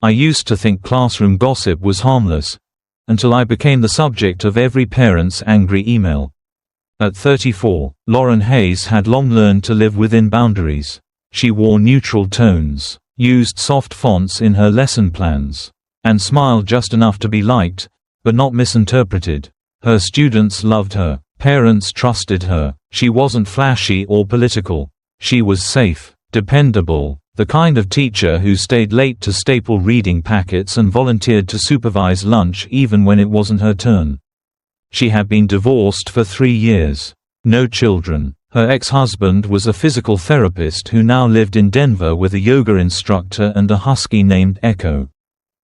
I used to think classroom gossip was harmless, until I became the subject of every parent's angry email. At 34, Lauren Hayes had long learned to live within boundaries. She wore neutral tones, used soft fonts in her lesson plans, and smiled just enough to be liked, but not misinterpreted. Her students loved her, parents trusted her. She wasn't flashy or political. She was safe, dependable, the kind of teacher who stayed late to staple reading packets and volunteered to supervise lunch even when it wasn't her turn. She had been divorced for 3 years. No children. Her ex-husband was a physical therapist who now lived in Denver with a yoga instructor and a husky named Echo.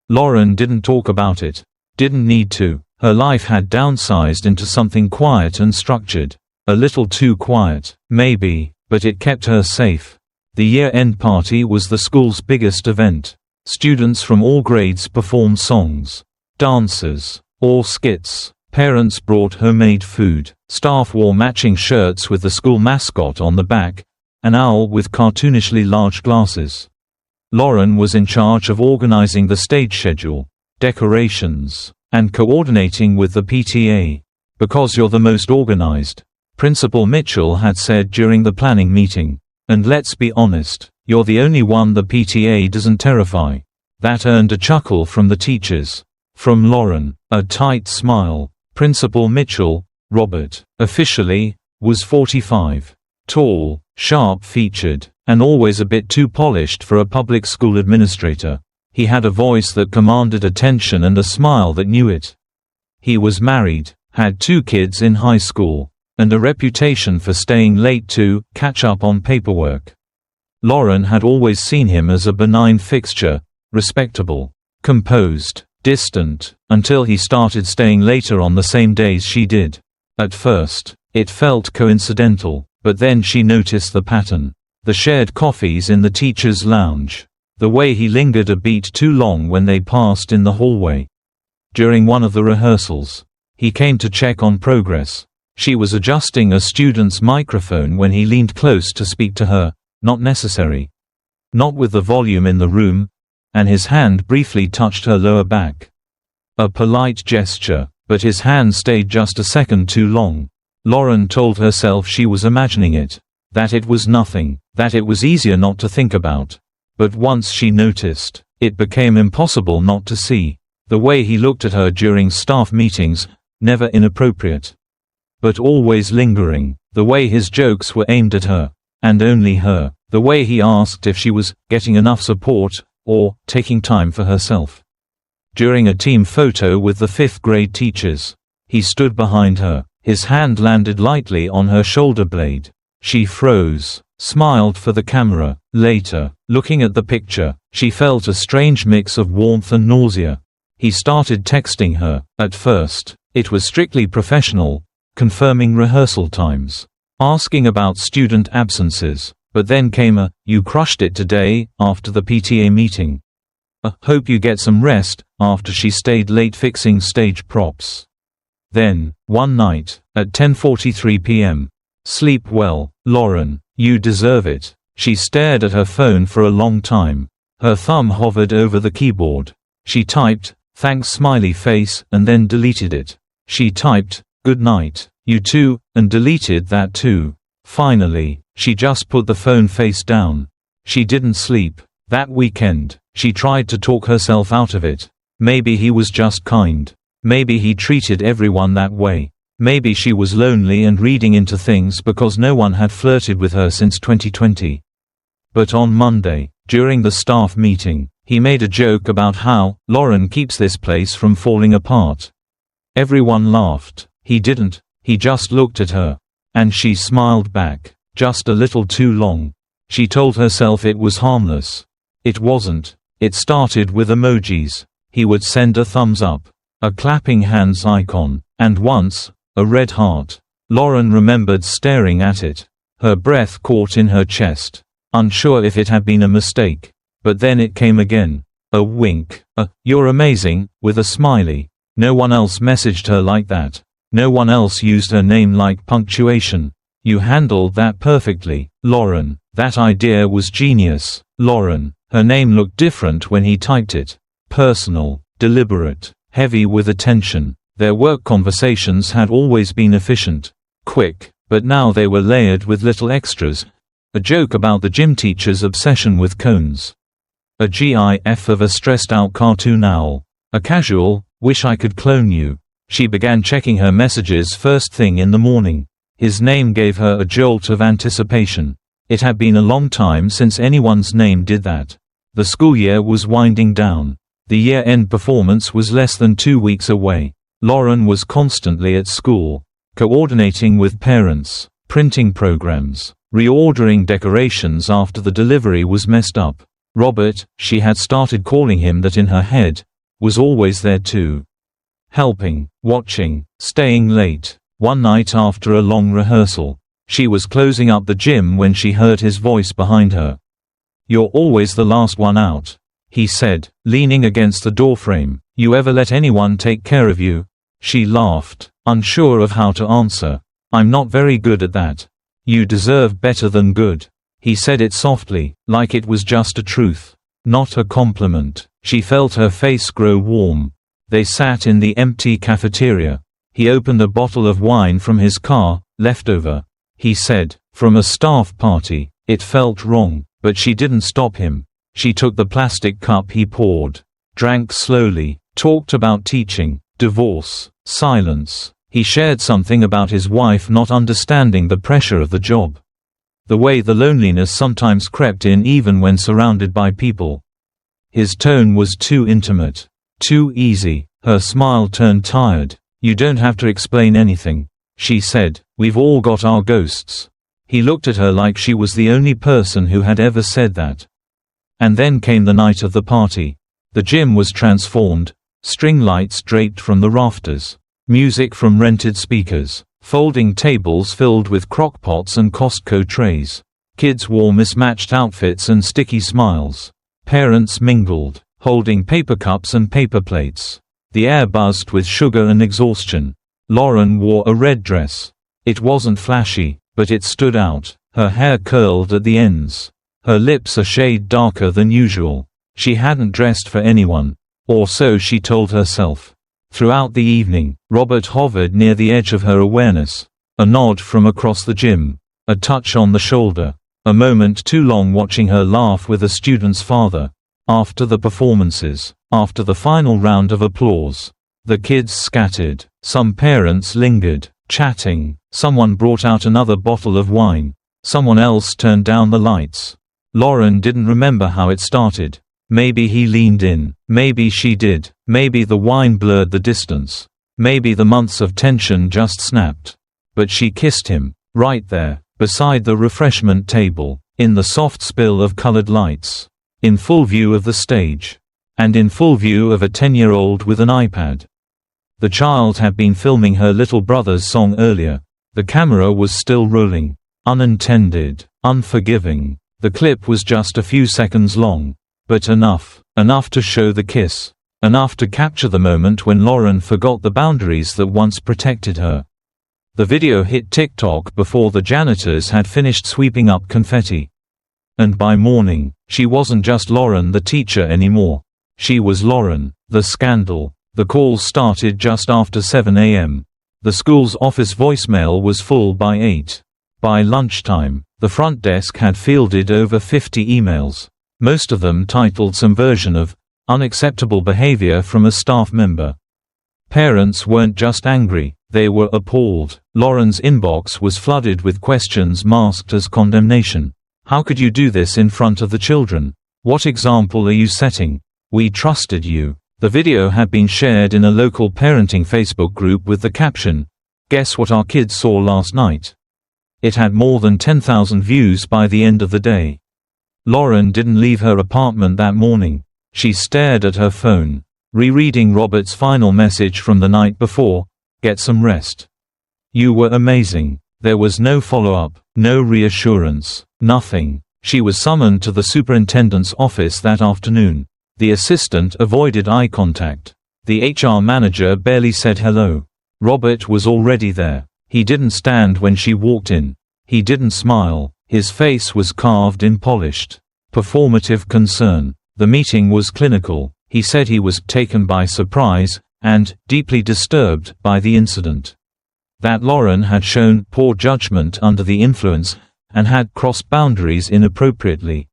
Lauren didn't talk about it. Didn't need to. Her life had downsized into something quiet and structured. A little too quiet, maybe, but it kept her safe. The year-end party was the school's biggest event. Students from all grades performed songs, dances, or skits. Parents brought homemade food. Staff wore matching shirts with the school mascot on the back, an owl with cartoonishly large glasses. Lauren was in charge of organizing the stage schedule, decorations, and coordinating with the PTA. "Because you're the most organized," Principal Mitchell had said during the planning meeting. "And let's be honest, you're the only one the PTA doesn't terrify." That earned a chuckle from the teachers. From Lauren, a tight smile. Principal Mitchell, Robert, officially, was 45. Tall, sharp-featured, and always a bit too polished for a public school administrator. He had a voice that commanded attention and a smile that knew it. He was married, had 2 kids in high school, and a reputation for staying late to catch up on paperwork. Lauren had always seen him as a benign fixture, respectable, composed, distant, until he started staying later on the same days she did. At first, it felt coincidental, but then she noticed the pattern. The shared coffees in the teacher's lounge. The way he lingered a beat too long when they passed in the hallway. During one of the rehearsals, he came to check on progress. She was adjusting a student's microphone when he leaned close to speak to her. Not necessary. Not with the volume in the room, and his hand briefly touched her lower back. A polite gesture, but his hand stayed just a second too long. Lauren told herself she was imagining it, that it was nothing, that it was easier not to think about. But once she noticed, it became impossible not to see. The way he looked at her during staff meetings, never inappropriate, but always lingering. The way his jokes were aimed at her, and only her. The way he asked if she was getting enough support, or taking time for herself. During a team photo with the 5th grade teachers, he stood behind her. His hand landed lightly on her shoulder blade. She froze, smiled for the camera. Later, looking at the picture, she felt a strange mix of warmth and nausea. He started texting her. At first, it was strictly professional, confirming rehearsal times, asking about student absences. But then came a, "You crushed it today," after the PTA meeting. "Hope you get some rest," after she stayed late fixing stage props. Then, one night, at 10:43 p.m. "Sleep well, Lauren. You deserve it." She stared at her phone for a long time. Her thumb hovered over the keyboard. She typed, "Thanks" smiley face, and then deleted it. She typed, "Good night, you too," and deleted that too. Finally, she just put the phone face down. She didn't sleep. That weekend, she tried to talk herself out of it. Maybe he was just kind. Maybe he treated everyone that way. Maybe she was lonely and reading into things because no one had flirted with her since 2020. But on Monday, during the staff meeting, he made a joke about how Lauren keeps this place from falling apart. Everyone laughed. He didn't. He just looked at her. And she smiled back. Just a little too long. She told herself it was harmless. It wasn't. It started with emojis. He would send a thumbs up, a clapping hands icon, and once, a red heart. Lauren remembered staring at it. Her breath caught in her chest, unsure if it had been a mistake. But then it came again. A wink. A, "You're amazing," with a smiley. No one else messaged her like that. No one else used her name like punctuation. "You handled that perfectly, Lauren. That idea was genius, Lauren." Her name looked different when he typed it. personal, deliberate, heavy with attention. Their work conversations had always been efficient, quick, but now they were layered with little extras. A joke about the gym teacher's obsession with cones. A gif of a stressed-out cartoon owl. A casual, "Wish I could clone you." She began checking her messages first thing in the morning. His name gave her a jolt of anticipation. It had been a long time since anyone's name did that. The school year was winding down. The year-end performance was less than 2 weeks away. Lauren was constantly at school, coordinating with parents, printing programs, reordering decorations after the delivery was messed up. Robert, she had started calling him that in her head, was always there too. Helping, watching, staying late. One night after a long rehearsal, she was closing up the gym when she heard his voice behind her. "You're always the last one out," he said, leaning against the doorframe. "You ever let anyone take care of you?" She laughed, unsure of how to answer. "I'm not very good at that." "You deserve better than good." He said it softly, like it was just a truth, not a compliment. She felt her face grow warm. They sat in the empty cafeteria. He opened a bottle of wine from his car, leftover. He said, "From a staff party." It felt wrong, but she didn't stop him. She took the plastic cup he poured, drank slowly, talked about teaching, divorce, silence. He shared something about his wife not understanding the pressure of the job. The way the loneliness sometimes crept in even when surrounded by people. His tone was too intimate, too easy. Her smile turned tired. "You don't have to explain anything," she said. "We've all got our ghosts." He looked at her like she was the only person who had ever said that. And then came the night of the party. The gym was transformed, string lights draped from the rafters, music from rented speakers, folding tables filled with crockpots and Costco trays. Kids wore mismatched outfits and sticky smiles. Parents mingled, holding paper cups and paper plates. The air buzzed with sugar and exhaustion. Lauren wore a red dress. It wasn't flashy, but it stood out. Her hair curled at the ends. Her lips a shade darker than usual. She hadn't dressed for anyone. Or so she told herself. Throughout the evening, Robert hovered near the edge of her awareness. A nod from across the gym. A touch on the shoulder. A moment too long watching her laugh with a student's father. After the performances, after the final round of applause, the kids scattered. Some parents lingered, chatting. Someone brought out another bottle of wine. Someone else turned down the lights. Lauren didn't remember how it started. Maybe he leaned in. Maybe she did. Maybe the wine blurred the distance. Maybe the months of tension just snapped. But she kissed him, right there, beside the refreshment table, in the soft spill of colored lights. In full view of the stage. And in full view of a 10-year-old with an iPad. The child had been filming her little brother's song earlier. The camera was still rolling. Unintended, unforgiving. The clip was just a few seconds long. But enough. Enough to show the kiss. Enough to capture the moment when Lauren forgot the boundaries that once protected her. The video hit TikTok before the janitors had finished sweeping up confetti. And by morning, she wasn't just Lauren the teacher anymore. She was Lauren, the scandal. The calls started just after 7 a.m. The school's office voicemail was full by 8. By lunchtime, the front desk had fielded over 50 emails. Most of them titled some version of unacceptable behavior from a staff member. Parents weren't just angry, they were appalled. Lauren's inbox was flooded with questions masked as condemnation. How could you do this in front of the children? What example are you setting? We trusted you. The video had been shared in a local parenting Facebook group with the caption, "Guess what our kids saw last night?" It had more than 10,000 views by the end of the day. Lauren didn't leave her apartment that morning. She stared at her phone, rereading Robert's final message from the night before, "Get some rest. You were amazing." There was no follow-up, no reassurance, nothing. She was summoned to the superintendent's office that afternoon. The assistant avoided eye contact. The HR manager barely said hello. Robert was already there. He didn't stand when she walked in. He didn't smile. His face was carved in polished, performative concern. The meeting was clinical. He said he was taken by surprise and deeply disturbed by the incident. That Lauren had shown poor judgment under the influence and had crossed boundaries inappropriately.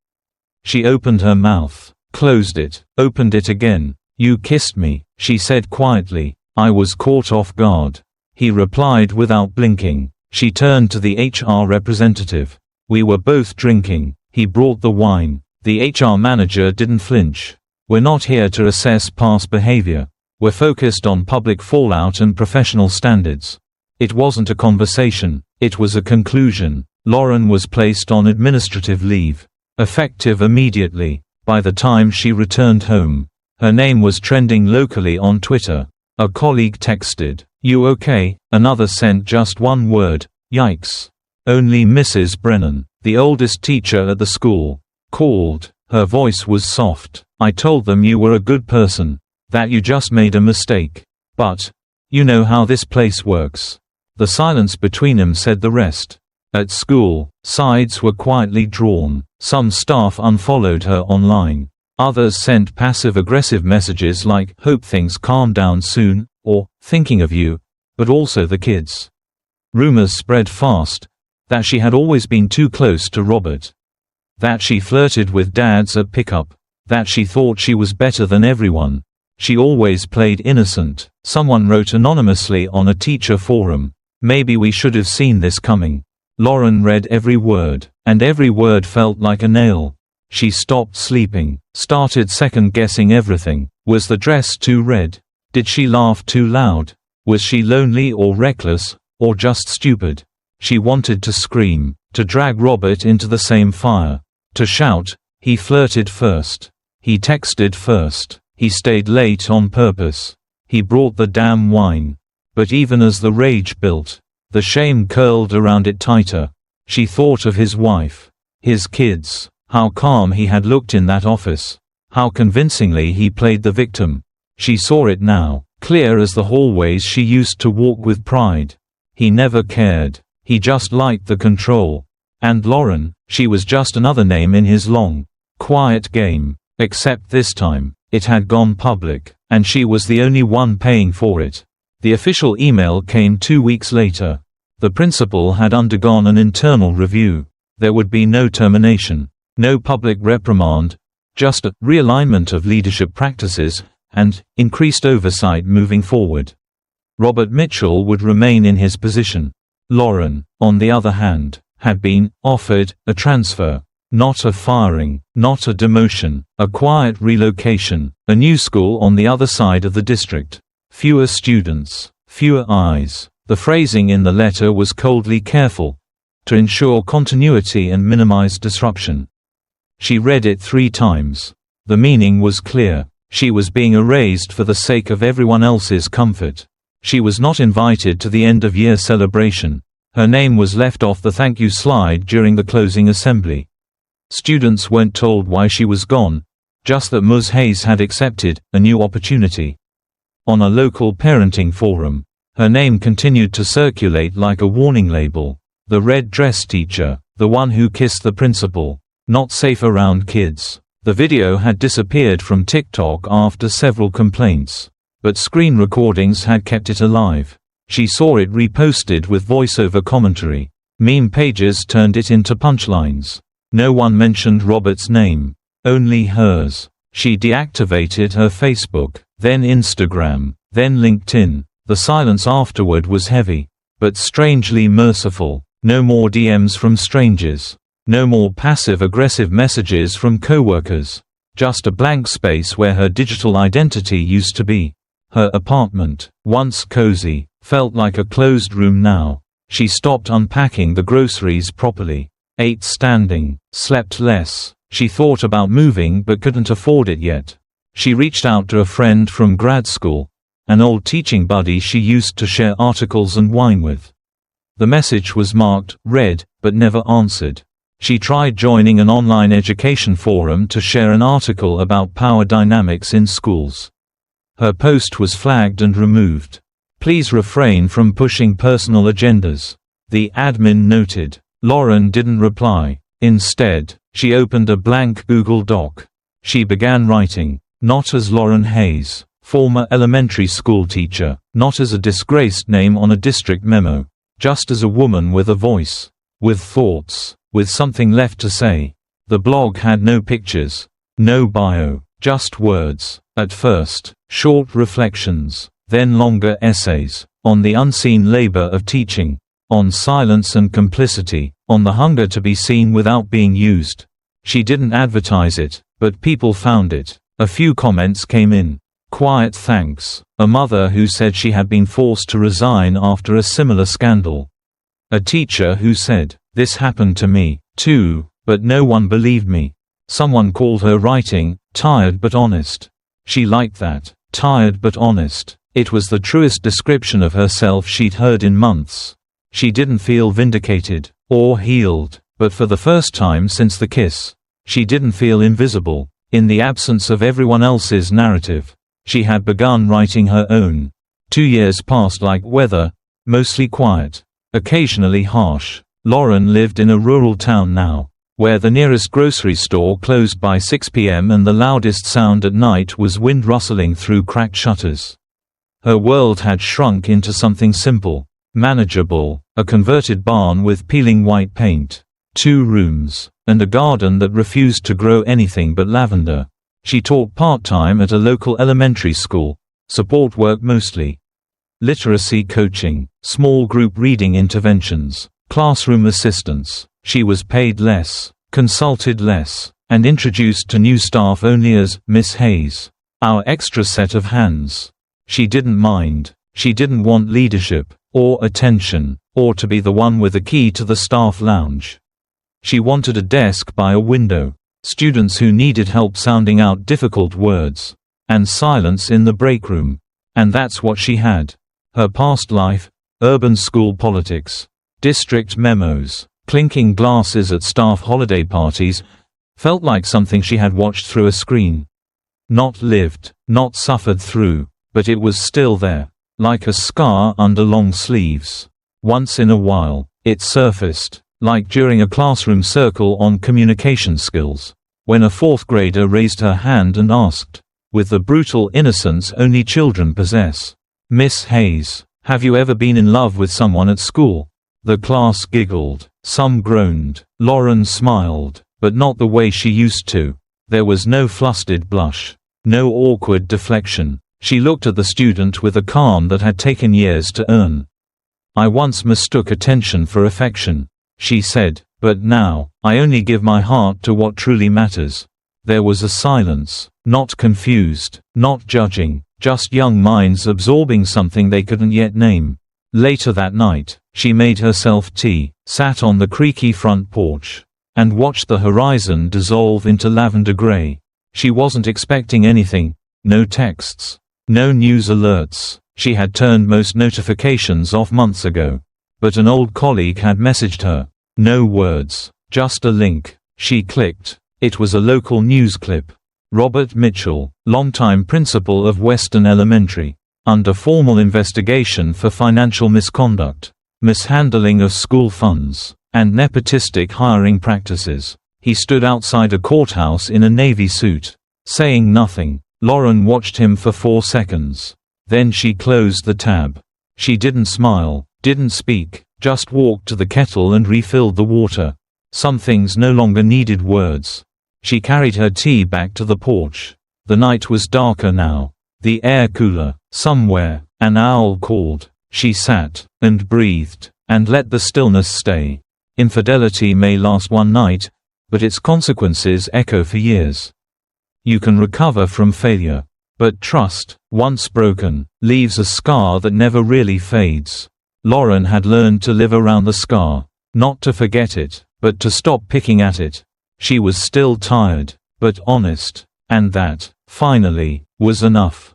She opened her mouth, closed it, opened it again. "You kissed me," she said quietly. "I was caught off guard." He replied without blinking. She turned to the HR representative. "We were both drinking. He brought the wine." The HR manager didn't flinch. "We're not here to assess past behavior. We're focused on public fallout and professional standards." It wasn't a conversation, it was a conclusion. Lauren was placed on administrative leave, effective immediately. By the time she returned home, her name was trending locally on Twitter. A colleague texted, "You okay?" Another sent just one word, "Yikes." Only Mrs. Brennan, the oldest teacher at the school, called. Her voice was soft. "I told them you were a good person, that you just made a mistake. But you know how this place works." The silence between them said the rest. At school, sides were quietly drawn. Some staff unfollowed her online. Others sent passive-aggressive messages like, "Hope things calm down soon," or, "Thinking of you," but also the kids. Rumors spread fast that she had always been too close to Robert, that she flirted with dads at pickup, that she thought she was better than everyone. She always played innocent. Someone wrote anonymously on a teacher forum, "Maybe we should have seen this coming." Lauren read every word, and every word felt like a nail. She stopped sleeping, started second-guessing everything. Was the dress too red? Did she laugh too loud? Was she lonely or reckless, or just stupid? She wanted to scream, to drag Robert into the same fire, to shout, "He flirted first. He texted first. He stayed late on purpose. He brought the damn wine." But even as the rage built, the shame curled around it tighter. She thought of his wife, his kids, how calm he had looked in that office, how convincingly he played the victim. She saw it now, clear as the hallways she used to walk with pride. He never cared. He just liked the control. And Lauren, she was just another name in his long, quiet game. Except this time, it had gone public, and she was the only one paying for it. The official email came 2 weeks later. The principal had undergone an internal review. There would be no termination, no public reprimand, just a realignment of leadership practices, and increased oversight moving forward. Robert Mitchell would remain in his position. Lauren, on the other hand, had been offered a transfer. Not a firing, not a demotion, a quiet relocation, a new school on the other side of the district. Fewer students, fewer eyes. The phrasing in the letter was coldly careful, to ensure continuity and minimize disruption. She read it 3 times. The meaning was clear. She was being erased for the sake of everyone else's comfort. She was not invited to the end-of-year celebration. Her name was left off the thank you slide during the closing assembly. Students weren't told why she was gone, just that Ms. Hayes had accepted a new opportunity. On a local parenting forum, her name continued to circulate like a warning label. The red dress teacher, the one who kissed the principal, not safe around kids. The video had disappeared from TikTok after several complaints, but screen recordings had kept it alive. She saw it reposted with voiceover commentary. Meme pages turned it into punchlines. No one mentioned Robert's name, only hers. She deactivated her Facebook, then Instagram, then LinkedIn. The silence afterward was heavy, but strangely merciful. No more DMs from strangers. No more passive-aggressive messages from coworkers. Just a blank space where her digital identity used to be. Her apartment, once cozy, felt like a closed room now. She stopped unpacking the groceries properly. Ate standing, slept less. She thought about moving but couldn't afford it yet. She reached out to a friend from grad school, an old teaching buddy she used to share articles and wine with. The message was marked read, but never answered. She tried joining an online education forum to share an article about power dynamics in schools. Her post was flagged and removed. "Please refrain from pushing personal agendas," the admin noted. Lauren didn't reply. Instead, she opened a blank Google Doc. She began writing, Not as Lauren Hayes, former elementary school teacher, not as a disgraced name on a district memo. Just as a woman with a voice. With thoughts. With something left to say. The blog had no pictures. No bio. Just words. At first, short reflections. Then longer essays. On the unseen labor of teaching. On silence and complicity. On the hunger to be seen without being used. She didn't advertise it, but people found it. A few comments came in. Quiet thanks. A mother who said she had been forced to resign after a similar scandal. A teacher who said, "This happened to me, too, but no one believed me." Someone called her writing, tired but honest. She liked that, tired but honest. It was the truest description of herself she'd heard in months. She didn't feel vindicated, or healed, but for the first time since the kiss. She didn't feel invisible, in the absence of everyone else's narrative. She had begun writing her own. 2 years passed like weather, mostly quiet, occasionally harsh. Lauren lived in a rural town now, where the nearest grocery store closed by 6 p.m. and the loudest sound at night was wind rustling through cracked shutters. Her world had shrunk into something simple, manageable, a converted barn with peeling white paint, 2 rooms, and a garden that refused to grow anything but lavender. She taught part-time at a local elementary school, support work mostly. Literacy coaching, small group reading interventions, classroom assistance. She was paid less, consulted less, and introduced to new staff only as Miss Hayes, our extra set of hands. She didn't mind. She didn't want leadership, or attention, or to be the one with the key to the staff lounge. She wanted a desk by a window, students who needed help sounding out difficult words, and silence in the break room. And that's what she had. Her past life, urban school politics, district memos, clinking glasses at staff holiday parties, felt like something she had watched through a screen. Not lived, not suffered through, but it was still there, like a scar under long sleeves. Once in a while, it surfaced, like during a classroom circle on communication skills, when a 4th grader raised her hand and asked, with the brutal innocence only children possess, "Miss Hayes, have you ever been in love with someone at school?" The class giggled, some groaned. Lauren smiled, but not the way she used to. There was no flustered blush, no awkward deflection. She looked at the student with a calm that had taken years to earn. "I once mistook attention for affection," she said, "but now, I only give my heart to what truly matters." There was a silence, not confused, not judging, just young minds absorbing something they couldn't yet name. Later that night, she made herself tea, sat on the creaky front porch, and watched the horizon dissolve into lavender gray. She wasn't expecting anything, no texts, no news alerts. She had turned most notifications off months ago. But an old colleague had messaged her. No words, just a link. She clicked. It was a local news clip. Robert Mitchell, longtime principal of Western Elementary, under formal investigation for financial misconduct, mishandling of school funds, and nepotistic hiring practices. He stood outside a courthouse in a navy suit, saying nothing. Lauren watched him for 4 seconds. Then she closed the tab. She didn't smile, didn't speak, just walked to the kettle and refilled the water. Some things no longer needed words. She carried her tea back to the porch. The night was darker now. The air cooler. Somewhere, an owl called. She sat, and breathed, and let the stillness stay. Infidelity may last one night, but its consequences echo for years. You can recover from failure. But trust, once broken, leaves a scar that never really fades. Lauren had learned to live around the scar. Not to forget it, but to stop picking at it. She was still tired, but honest. And that, finally, was enough.